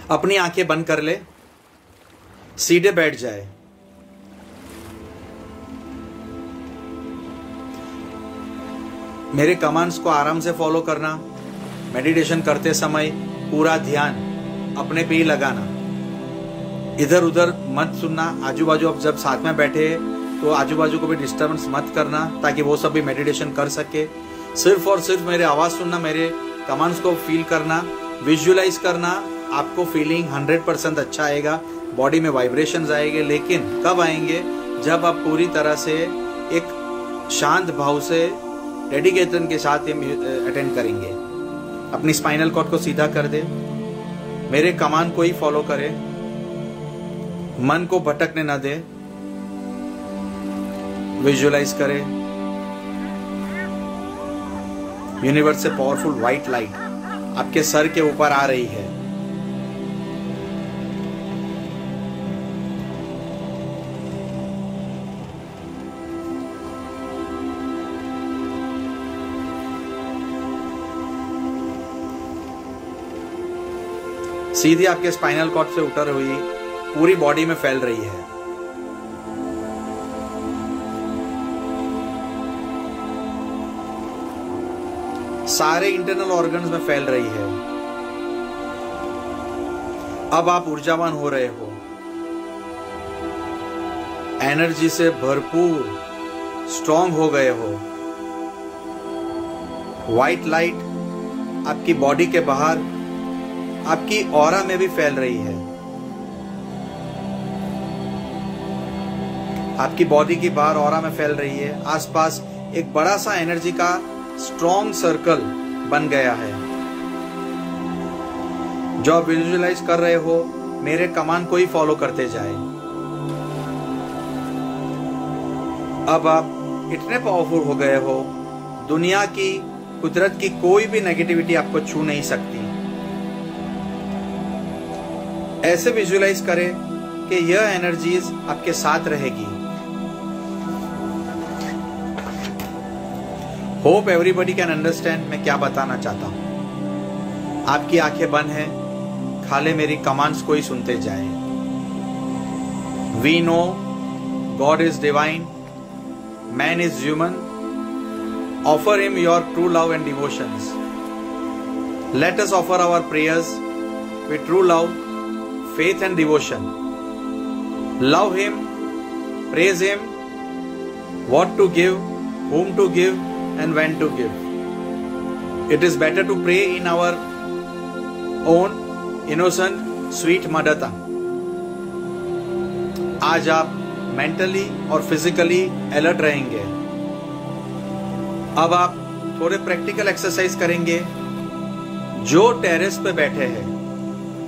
अपनी आंखें बंद कर ले, सीधे बैठ जाए। मेरे कमांड्स को आराम से फॉलो करना। मेडिटेशन करते समय पूरा ध्यान अपने पे ही लगाना, इधर उधर मत सुनना। आजू बाजू अब जब साथ में बैठे तो आजू बाजू को भी डिस्टर्बेंस मत करना, ताकि वो सब भी मेडिटेशन कर सके। सिर्फ और सिर्फ मेरे आवाज सुनना, मेरे कमांड्स को फील करना, विजुअलाइज करना। आपको फीलिंग 100% अच्छा आएगा, बॉडी में वाइब्रेशंस आएंगे। लेकिन कब आएंगे? जब आप पूरी तरह से एक शांत भाव से डेडिकेशन के साथ अटेंड करेंगे। अपनी स्पाइनल कॉर्ड को सीधा कर दे, मेरे कमांड को ही फॉलो करे, मन को भटकने ना दे, विजुअलाइज करे। यूनिवर्स से पावरफुल व्हाइट लाइट आपके सर के ऊपर आ रही है। सीधी आपके स्पाइनल कॉर्ड से उतर हुई पूरी बॉडी में फैल रही है। सारे इंटरनल ऑर्गन्स में फैल रही है। अब आप ऊर्जावान हो रहे हो, एनर्जी से भरपूर स्ट्रांग हो गए हो। व्हाइट लाइट आपकी बॉडी के बाहर, आपकी ऑरा में भी फैल रही है। आपकी बॉडी की बाहर ऑरा में फैल रही है। आसपास एक बड़ा सा एनर्जी का स्ट्रॉन्ग सर्कल बन गया है। जो आप विजुअलाइज कर रहे हो, मेरे कमांड को ही फॉलो करते जाए। अब आप इतने पावरफुल हो गए हो, दुनिया की, कुदरत की कोई भी नेगेटिविटी आपको छू नहीं सकती। ऐसे विजुअलाइज करें कि यह एनर्जीज आपके साथ रहेगी। होप एवरीबडी कैन अंडरस्टैंड मैं क्या बताना चाहता हूं। आपकी आंखें बंद हैं, खाली मेरी कमांड्स को ही सुनते जाएं। We know God is divine, man is human. Offer him your true love and devotions. Let us offer our prayers with true love, faith and devotion. Love him, praise him, what to give, whom to give, and when to give. It is better to pray in our own innocent, sweet mother tongue. आज आप mentally और physically alert रहेंगे। अब आप थोड़े practical exercise करेंगे। जो terrace पे बैठे हैं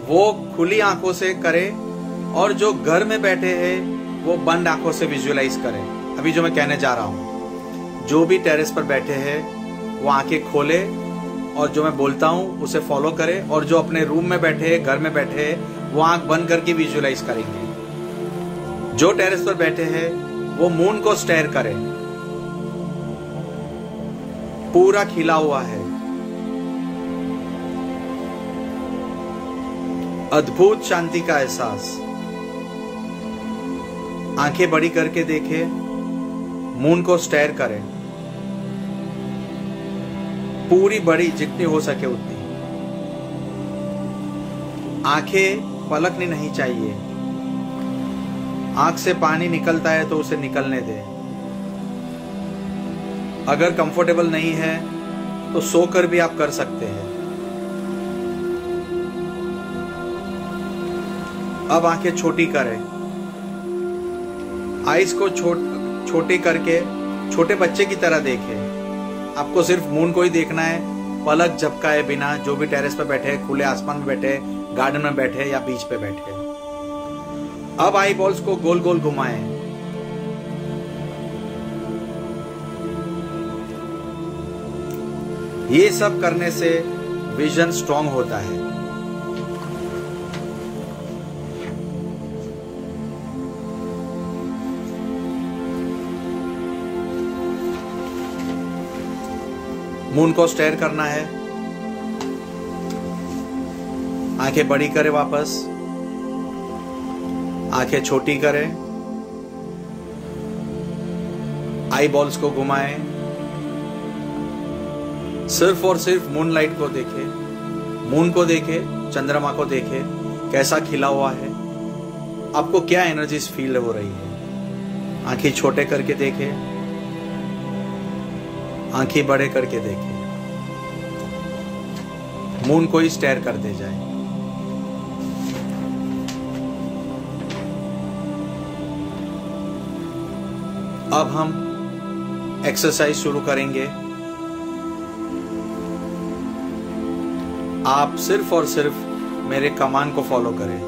वो खुली आंखों से करें, और जो घर में बैठे हैं वो बंद आंखों से विजुअलाइज करें। अभी जो मैं कहने जा रहा हूं, जो भी टेरेस पर बैठे हैं वो आंखें खोले और जो मैं बोलता हूं उसे फॉलो करें, और जो अपने रूम में बैठे हैं, घर में बैठे हैं, वो आंख बंद करके विजुअलाइज करेंगे। जो टेरेस पर बैठे हैं वो मून को स्टेयर करें, पूरा खिला हुआ है। अद्भुत शांति का एहसास। आंखें बड़ी करके देखें, मून को स्टेयर करें, पूरी बड़ी जितनी हो सके उतनी। आंखें पलकनी नहीं चाहिए। आंख से पानी निकलता है तो उसे निकलने दें। अगर कंफर्टेबल नहीं है तो सोकर भी आप कर सकते हैं। अब आंखें छोटी करें, आईज को छोटे करके छोटे बच्चे की तरह देखें। आपको सिर्फ मून को ही देखना है, पलक झपकाए बिना। जो भी टेरेस पे बैठे, खुले आसमान में बैठे, गार्डन में बैठे या बीच पे बैठे। अब आई बॉल्स को गोल गोल घुमाएं। ये सब करने से विजन स्ट्रांग होता है। मून को स्टेयर करना है। आंखें बड़ी करें, वापस आंखें छोटी करें, आई बॉल्स को घुमाएं, सिर्फ और सिर्फ मून लाइट को देखें, मून को देखें, चंद्रमा को देखें कैसा खिला हुआ है, आपको क्या एनर्जीज फील हो रही है। आंखें छोटे करके देखें, आंखें बड़े करके देखें, मून को ही स्टेयर करते जाए। अब हम एक्सरसाइज शुरू करेंगे। आप सिर्फ और सिर्फ मेरे कमांड को फॉलो करें।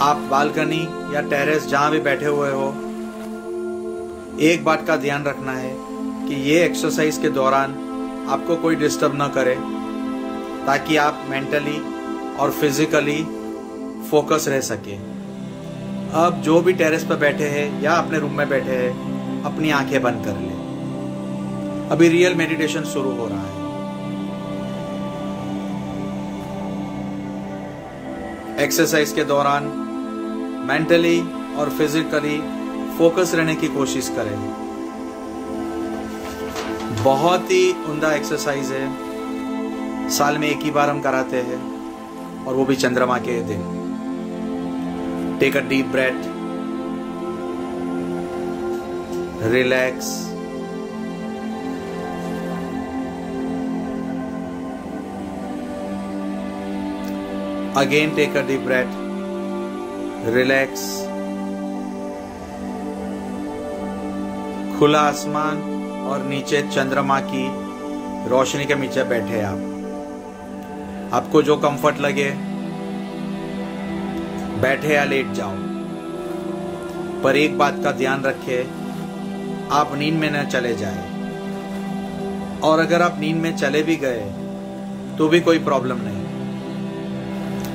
आप बालकनी या टेरेस जहां भी बैठे हुए हो, एक बात का ध्यान रखना है कि ये एक्सरसाइज के दौरान आपको कोई डिस्टर्ब ना करे, ताकि आप मेंटली और फिजिकली फोकस रह सके। अब जो भी टेरेस पर बैठे हैं या अपने रूम में बैठे हैं, अपनी आंखें बंद कर लें। अभी रियल मेडिटेशन शुरू हो रहा है। एक्सरसाइज के दौरान मेंटली और फिजिकली फोकस रहने की कोशिश करें। बहुत ही उम्दा एक्सरसाइज है, साल में एक ही बार हम कराते हैं, और वो भी चंद्रमा के दिन। Take a deep breath, relax, again take a deep breath, relax. खुला आसमान और नीचे चंद्रमा की रोशनी के नीचे बैठे आप। आपको जो कंफर्ट लगे बैठे या लेट जाओ, पर एक बात का ध्यान रखें, आप नींद में न चले जाएं। और अगर आप नींद में चले भी गए तो भी कोई प्रॉब्लम नहीं,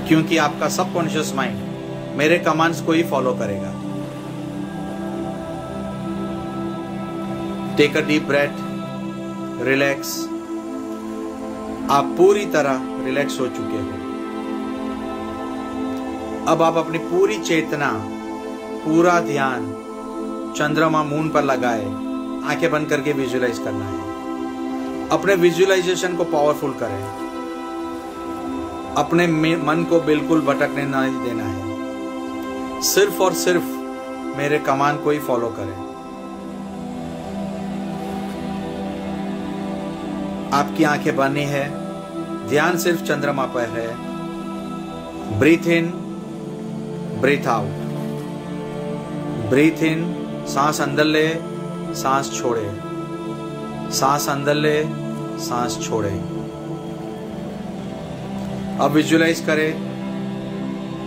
क्योंकि आपका सबकॉन्शियस माइंड मेरे कमांड्स को ही फॉलो करेगा। Take a deep breath, relax. आप पूरी तरह रिलैक्स हो चुके हो। अब आप अपनी पूरी चेतना, पूरा ध्यान चंद्रमा मून पर लगाए, आंखें बंद करके विजुअलाइज करना है। अपने विजुअलाइजेशन को पावरफुल करें। अपने मन को बिल्कुल भटकने नहीं देना है। सिर्फ और सिर्फ मेरे कमांड को ही फॉलो करें। आपकी आंखें बंद है, ध्यान सिर्फ चंद्रमा पर है। ब्रीथ इन, ब्रीथ आउट। ब्रीथ इन, सांस अंदर ले, सांस छोड़े, सांस अंदर ले, सांस छोड़े। अब विजुअलाइज करें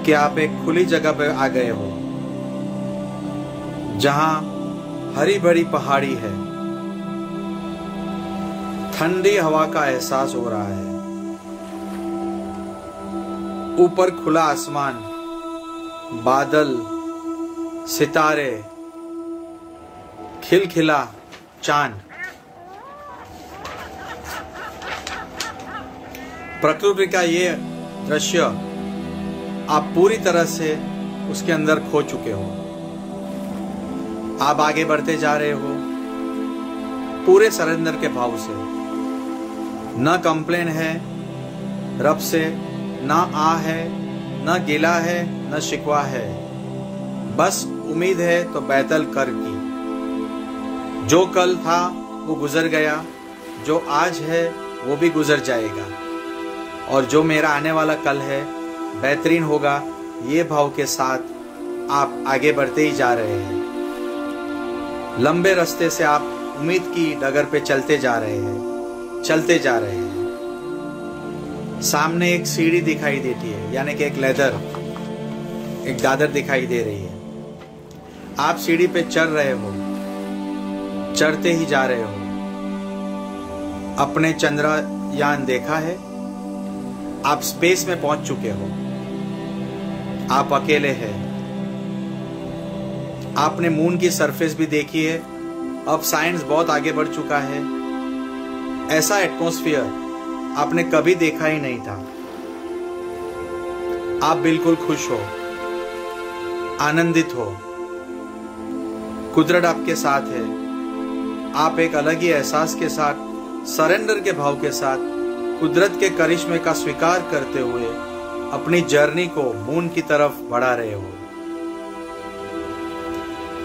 कि आप एक खुली जगह पर आ गए हो, जहां हरी भरी पहाड़ी है, ठंडी हवा का एहसास हो रहा है, ऊपर खुला आसमान, बादल, सितारे, खिलखिला चांद। प्रकृति का ये दृश्य आप पूरी तरह से उसके अंदर खो चुके हो। आप आगे बढ़ते जा रहे हो पूरे सरेंडर के भाव से। न कंप्लेन है रब से, ना आ है, न गिला है, न शिकवा है। बस उम्मीद है तो बैतल कर की। जो कल था वो गुजर गया, जो आज है वो भी गुजर जाएगा, और जो मेरा आने वाला कल है बेहतरीन होगा। ये भाव के साथ आप आगे बढ़ते ही जा रहे हैं। लंबे रास्ते से आप उम्मीद की डगर पे चलते जा रहे हैं, चलते जा रहे हैं। सामने एक सीढ़ी दिखाई देती है, यानी कि एक लेदर, एक दादर दिखाई दे रही है। आप सीढ़ी पे चढ़ रहे हो, चढ़ते ही जा रहे हो। अपने चंद्रयान देखा है, आप स्पेस में पहुंच चुके हो। आप अकेले हैं। आपने मून की सरफेस भी देखी है। अब साइंस बहुत आगे बढ़ चुका है। ऐसा एटमॉस्फेयर आपने कभी देखा ही नहीं था। आप बिल्कुल खुश हो, आनंदित हो, कुदरत आपके साथ है। आप एक अलग ही एहसास के साथ, सरेंडर के भाव के साथ कुदरत के करिश्मे का स्वीकार करते हुए अपनी जर्नी को मून की तरफ बढ़ा रहे हो।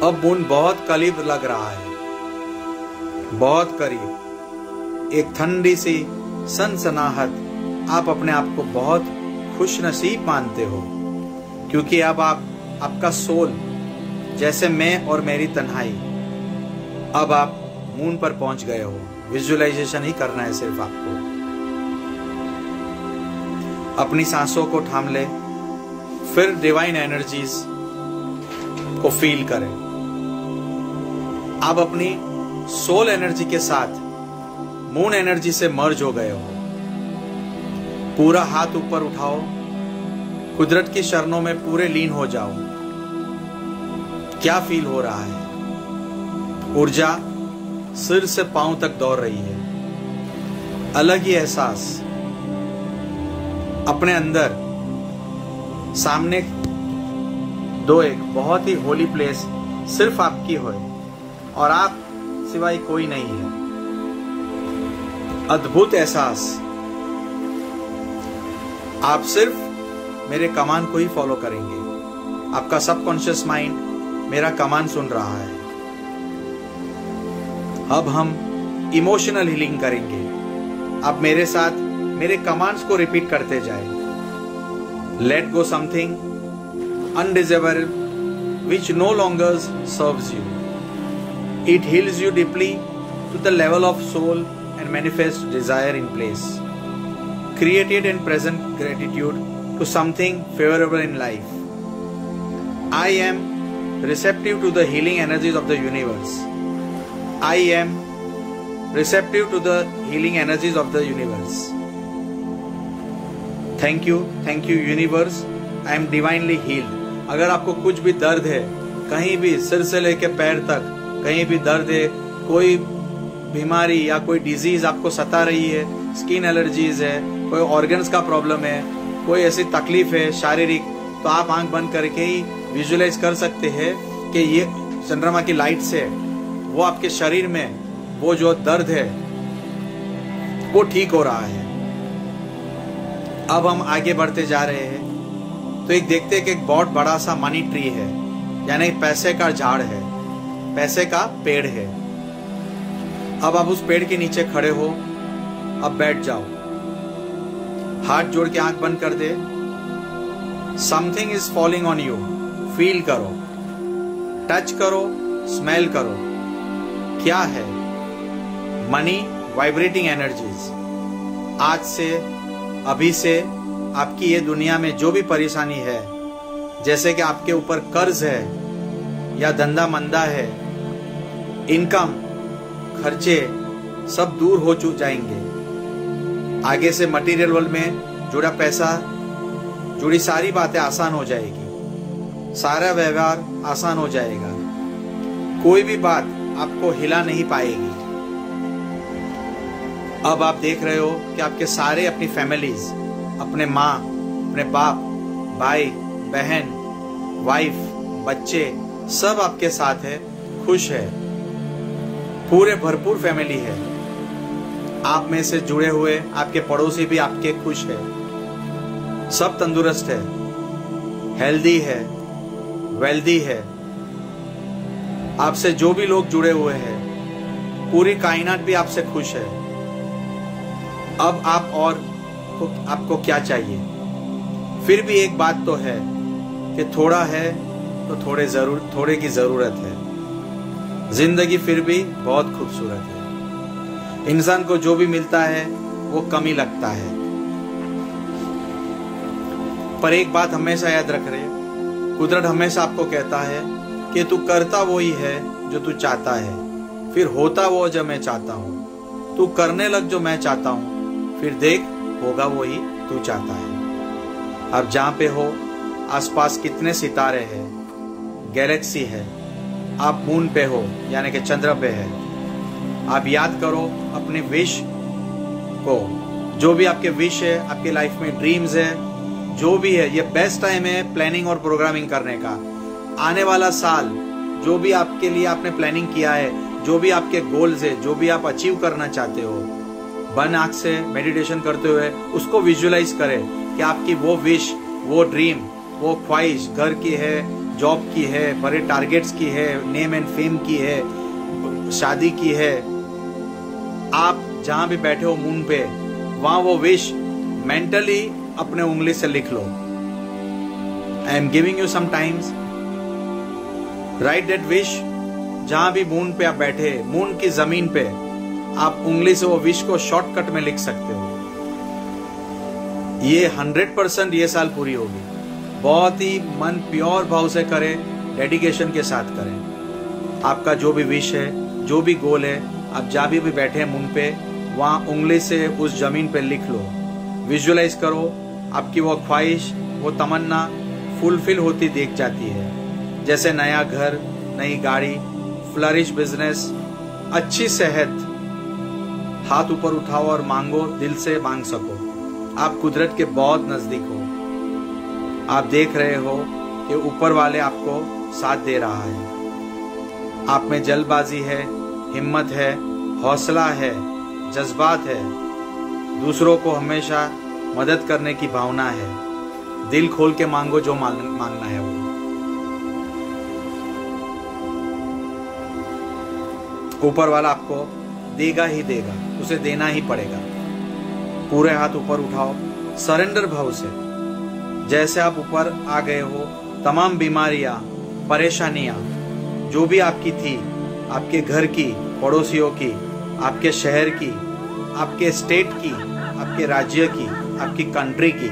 अब मून बहुत करीब लग रहा है, बहुत करीब। एक ठंडी सी सनसनाहट। आप अपने आप को बहुत खुशनसीब मानते हो, क्योंकि अब आपका सोल, जैसे मैं और मेरी तन्हाई, अब आप मून पर पहुंच गए हो। विजुअलाइजेशन ही करना है सिर्फ आपको। अपनी सांसों को थाम ले, फिर डिवाइन एनर्जीज को फील करें। आप अपनी सोल एनर्जी के साथ मून एनर्जी से मर्ज हो गए हो। पूरा हाथ ऊपर उठाओ, कुदरत की शरणों में पूरे लीन हो जाओ। क्या फील हो रहा है? ऊर्जा सिर से पांव तक दौड़ रही है। अलग ही एहसास अपने अंदर। सामने एक बहुत ही होली प्लेस सिर्फ आपकी हो और आप सिवाय कोई नहीं है। अद्भुत एहसास। आप सिर्फ मेरे कमांड को ही फॉलो करेंगे। आपका सबकॉन्शियस माइंड मेरा कमांड सुन रहा है। अब हम इमोशनल हीलिंग करेंगे। आप मेरे साथ मेरे कमांड्स को रिपीट करते जाए। Let go something undesirable which no longer serves you. It heals you deeply to the level of soul and manifests desire in place. Created and present gratitude to something favorable in life. I am receptive to the healing energies of the universe. I am receptive to the healing energies of the universe. Thank you universe. I am divinely healed. अगर आपको कुछ भी दर्द है, कहीं भी सिर से लेके पैर तक कहीं भी दर्द है, कोई बीमारी या कोई डिजीज आपको सता रही है, स्किन एलर्जीज है, कोई ऑर्गन्स का प्रॉब्लम है, कोई ऐसी तकलीफ है शारीरिक, तो आप आंख बंद करके ही विजुअलाइज कर सकते हैं कि ये चंद्रमा की लाइट से वो आपके शरीर में वो जो दर्द है वो ठीक हो रहा है। अब हम आगे बढ़ते जा रहे हैं तो एक देखते हैं कि एक बहुत बड़ा सा मनी ट्री है, यानी पैसे का झाड़ है, पैसे का पेड़ है। अब आप उस पेड़ के नीचे खड़े हो। अब बैठ जाओ, हाथ जोड़ के आंख बंद कर दे। Something is falling on you. Feel करो, टच करो, स्मेल करो। क्या है? Money vibrating energies. आज से, अभी से आपकी ये दुनिया में जो भी परेशानी है, जैसे कि आपके ऊपर कर्ज है या धंधा मंदा है, इनकम, खर्चे सब दूर हो जाएंगे। आगे से मटेरियल वर्ल्ड में जुड़ा पैसा, जुड़ी सारी बातें आसान हो जाएगी। सारा व्यवहार आसान हो जाएगा। कोई भी बात आपको हिला नहीं पाएगी। अब आप देख रहे हो कि आपके सारे अपनी फैमिलीज, अपने माँ, अपने बाप, भाई, बहन, वाइफ, बच्चे सब आपके साथ है, खुश है। पूरे भरपूर फैमिली है। आप में से जुड़े हुए आपके पड़ोसी भी आपके खुश है। सब तंदुरुस्त है, हेल्दी है, वेल्दी है। आपसे जो भी लोग जुड़े हुए हैं, पूरी कायनात भी आपसे खुश है। अब आपको क्या चाहिए? फिर भी एक बात तो है कि थोड़ा है तो थोड़े की जरूरत है। जिंदगी फिर भी बहुत खूबसूरत है। इंसान को जो भी मिलता है वो कम ही लगता है। पर एक बात हमेशा याद रख रहे, कुदरत हमेशा आपको कहता है कि तू करता वो ही है जो तू चाहता है, फिर होता वो जो मैं चाहता हूँ। तू करने लग जो मैं चाहता हूँ, फिर देख होगा वो ही तू चाहता है। अब जहाँ पे हो, आसपास कितने सितारे हैं, गैलेक्सी है। आप मून पे हो, यानी कि चंद्र पे है। आप याद करो अपनी विश को जो भी आपके विश है, आपके लाइफ में ड्रीम्स है, जो भी है, ये बेस्ट टाइम है प्लानिंग और प्रोग्रामिंग करने का। आने वाला साल जो भी आपके लिए आपने प्लानिंग किया है, जो भी आपके गोल्स है, जो भी आप अचीव करना चाहते हो, बंद आंख से मेडिटेशन करते हुए उसको विजुअलाइज करें कि आपकी वो विश, वो ड्रीम, वो ख्वाहिश घर की है, जॉब की है, बड़े टारगेट्स की है, नेम एंड फेम की है, शादी की है। आप जहां भी बैठे हो मून पे, वहां वो विश मेंटली अपने उंगली से लिख लो। I am giving you some times, right that wish. जहां भी मून पे आप बैठे, मून की जमीन पे आप उंगली से वो विश को शॉर्टकट में लिख सकते हो। ये 100% ये साल पूरी होगी। बहुत ही मन प्योर भाव से करें, डेडिकेशन के साथ करें। आपका जो भी विश है, जो भी गोल है, आप जहां भी बैठे हैं मून पे, वहां उंगली से उस जमीन पे लिख लो, विजुअलाइज करो। आपकी वो ख्वाहिश, वो तमन्ना फुलफिल होती देख जाती है। जैसे नया घर, नई गाड़ी, फ्लरिश बिजनेस, अच्छी सेहत। हाथ ऊपर उठाओ और मांगो, दिल से मांग सको। आप कुदरत के बहुत नजदीक हो। आप देख रहे हो कि ऊपर वाले आपको साथ दे रहा है। आप में जल्दबाजी है, हिम्मत है, हौसला है, जज्बात है, दूसरों को हमेशा मदद करने की भावना है। दिल खोल के मांगो, जो मांगना है वो। ऊपर वाला आपको देगा ही देगा, उसे देना ही पड़ेगा। पूरे हाथ ऊपर उठाओ, सरेंडर भाव से। जैसे आप ऊपर आ गए हो, तमाम बीमारियां, परेशानियां जो भी आपकी थी, आपके घर की, पड़ोसियों की, आपके शहर की, आपके स्टेट की, आपके राज्य की, आपकी कंट्री की,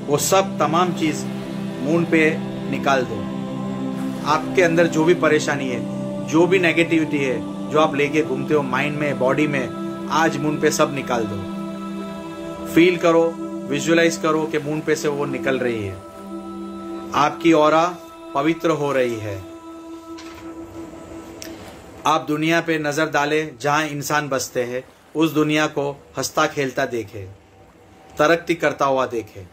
वो सब तमाम चीज मून पे निकाल दो। आपके अंदर जो भी परेशानी है, जो भी नेगेटिविटी है, जो आप लेके घूमते हो माइंड में, बॉडी में, आज मून पे सब निकाल दो। फील करो, विजुअलाइज करो कि मून पे से वो निकल रही है। आपकी ऑरा पवित्र हो रही है। आप दुनिया पे नजर डालें जहां इंसान बसते हैं, उस दुनिया को हंसता खेलता देखे, तरक्की करता हुआ देखे,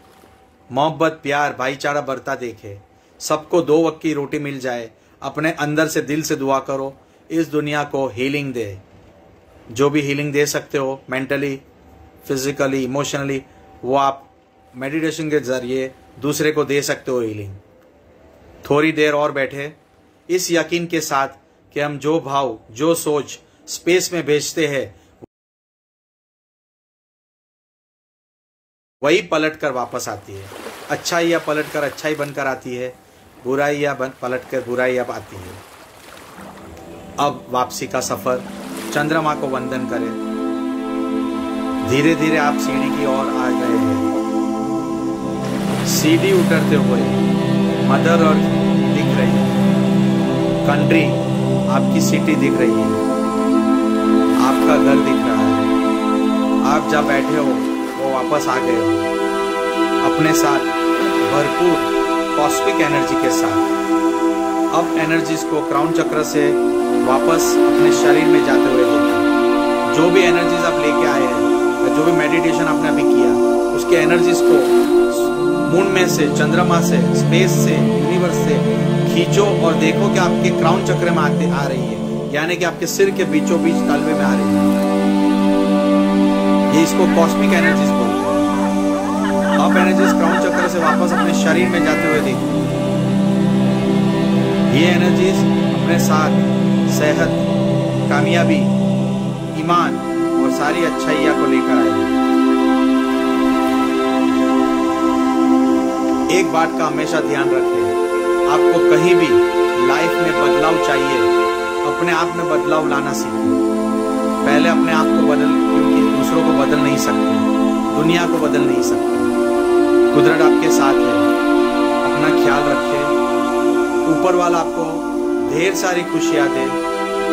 मोहब्बत, प्यार, भाईचारा बढ़ता देखे, सबको 2 वक्त की रोटी मिल जाए। अपने अंदर से, दिल से दुआ करो, इस दुनिया को हीलिंग दे। जो भी हीलिंग दे सकते हो, मेंटली, फिजिकली, इमोशनली, वो आप मेडिटेशन के जरिए दूसरे को दे सकते हो हीलिंग। थोड़ी देर और बैठे इस यकीन के साथ कि हम जो भाव, जो सोच स्पेस में भेजते हैं, वही पलट कर वापस आती है। अच्छाई या पलट कर अच्छाई बनकर आती है, बुराई या पलट कर बुराई अब आती है। अब वापसी का सफर, चंद्रमा को वंदन करें। धीरे धीरे आप सीढ़ी की ओर आ गए हैं। सीढ़ी उतरते हुए मदर अर्थ दिख रही है, कंट्री, आपकी सिटी दिख रही है, आपका घर दिख रहा है। आप जहाँ बैठे हो वो वापस आ गए हो अपने साथ भरपूर कॉस्मिक एनर्जी के साथ। अब एनर्जीज को क्राउन चक्र से वापस अपने शरीर में जाते हुए देखिए। जो भी एनर्जीज आप लेके आए हैं, जो भी मेडिटेशन आपने अभी किया, उसके एनर्जीज को मून में से, चंद्रमा से, स्पेस से, यूनिवर्स से खींचो और देखो कि आपके क्राउन चक्र में आ रही है, यानी कि आपके सिर के बीचों बीच तलवे में आ रही है। ये इसको कॉस्मिक एनर्जीज बोलते हैं। अब एनर्जीज क्राउन चक्र से वापस अपने शरीर में जाते हुए देखो। ये एनर्जीज अपने साथ सेहत, कामयाबी, ईमान और सारी अच्छाइयां को लेकर आएगी। एक बात का हमेशा ध्यान रखें, आपको कहीं भी लाइफ में बदलाव चाहिए, अपने आप में बदलाव लाना सीखें। पहले अपने आप को बदल, क्योंकि दूसरों को बदल नहीं सकते, दुनिया को बदल नहीं सकते। कुदरत आपके साथ है, अपना ख्याल रखें। ऊपर वाला आपको ढेर सारी खुशियां दे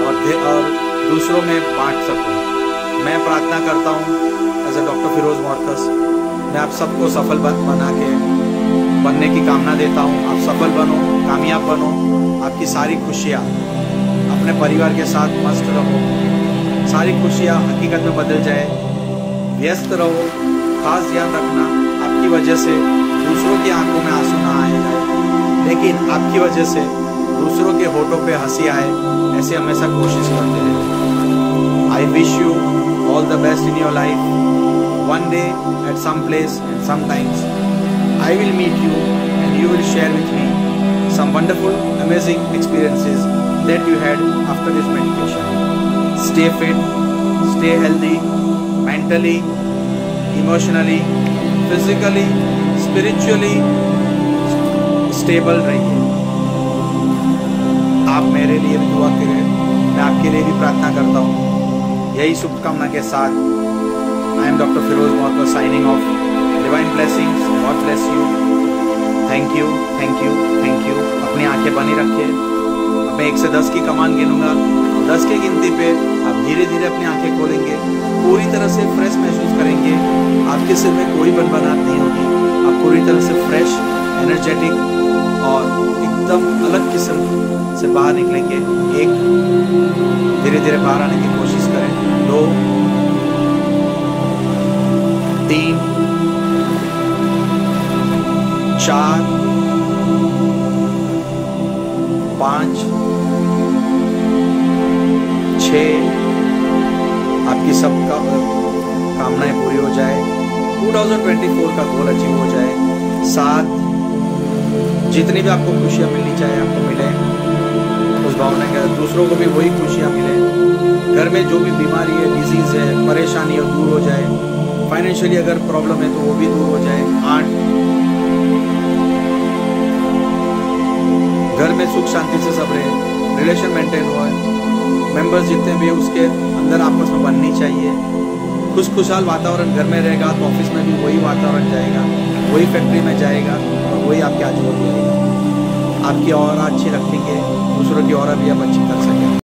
और दूसरों में बांट सको। मैं प्रार्थना करता हूँ एज ए डॉक्टर फिरोज मॉर्कस, मैं आप सबको सफल बनने की कामना देता हूँ। आप सफल बनो, कामयाब बनो, आपकी सारी खुशियाँ अपने परिवार के साथ मस्त रहो, सारी खुशियाँ हकीकत में बदल जाए। व्यस्त रहो। खास ध्यान रखना आपकी वजह से दूसरों की आंखों में आंसू ना आए जाए, लेकिन आपकी वजह से दूसरों के होठों पे हंसी आए, ऐसे हमेशा कोशिश करते रहे। I wish you all the best in your life. One day at some place and sometimes I will meet you and you will share with me some wonderful, amazing experiences that you had after this meditation. Stay fit, stay healthy, mentally, emotionally, physically, spiritually stable रहिए। आप मेरे लिए भी दुआ करें, मैं आपके लिए भी प्रार्थना करता हूँ। यही शुभकामना के साथ I am Dr. Firoz Mohammad signing off. Divine blessings, God bless you. Thank you, thank you, thank you. अपनी आंखें बनी रखिए। मैं 1 से 10 की कमान गिनूंगा। 10 की गिनती पे आप धीरे धीरे अपनी आंखें खोलेंगे, पूरी तरह से फ्रेश महसूस करेंगे। आपके सिर में कोई बनबनाहट नहीं होगी। आप पूरी तरह से फ्रेश, एनर्जेटिक और एकदम अलग किस्म से बाहर निकलेंगे। 1, धीरे धीरे बाहर आने की कोशिश करें। 2, 3, 4, 5, 6, आपकी सब कामनाएं पूरी हो जाए। 2024 का गोल अचीव हो जाए। 7, जितनी भी आपको खुशियां मिलनी चाहिए आपको मिले, उस भावना के दूसरों को भी वही खुशियां मिले। घर में जो भी बीमारी है, डिजीज है, परेशानी है, दूर हो जाए। फाइनेंशियली अगर प्रॉब्लम है तो वो भी दूर हो जाए। 8, घर में सुख शांति से सब रहे, रिलेशन मेंटेन हुआ है, मेंबर्स जितने भी है उसके अंदर आपस में बननी चाहिए। खुशहाल वातावरण घर में रहेगा तो ऑफिस में भी वही वातावरण जाएगा, वही फैक्ट्री में जाएगा और वही आपके आजू बाजू जाएगा। आपकी और अच्छी रखेंगे, दूसरों की और भी आप अच्छी कर सकेंगे।